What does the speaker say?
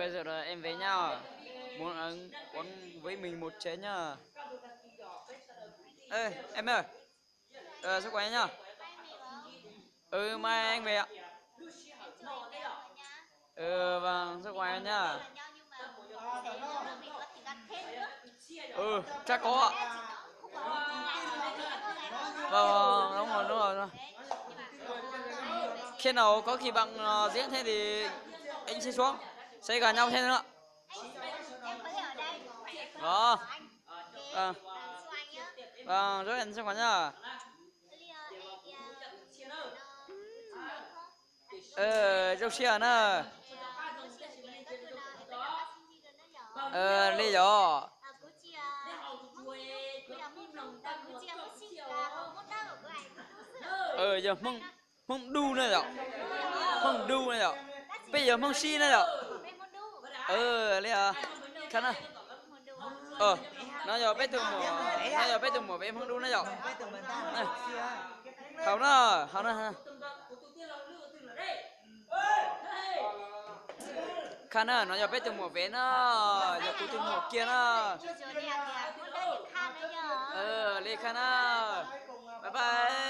bây giờ là em về nha. Muốn ăn uống với mình một chén nhá. Ê, em ơi. Sức khỏe nhá. Ừ, mai anh về ạ. Ừ, vâng, sức khỏe nhá. Ừ, chắc có ạ. Vâng, đúng rồi, đúng rồi. Đúng rồi. Khi nào có khi bạn diễn thế thì anh sẽ xuống. Sẽ gặp nhau thêm nữa. Vâng. Vâng. Vâng, rất là sức khỏe nhá. Dâu xia nữa. Lý do. Giờ mong đu nữa rồi. Mong đu nữa rồi. Bây giờ mong si nữa rồi. Lý à. Khăn à. Nó giờ bé từ mùa bé mong đu nữa rồi. Hảo nữa, hảo nữa. Khăn à, nó giờ bé từ mùa bé nó, giờ từ mùa kia nó. Lý khăn à. Bye bye.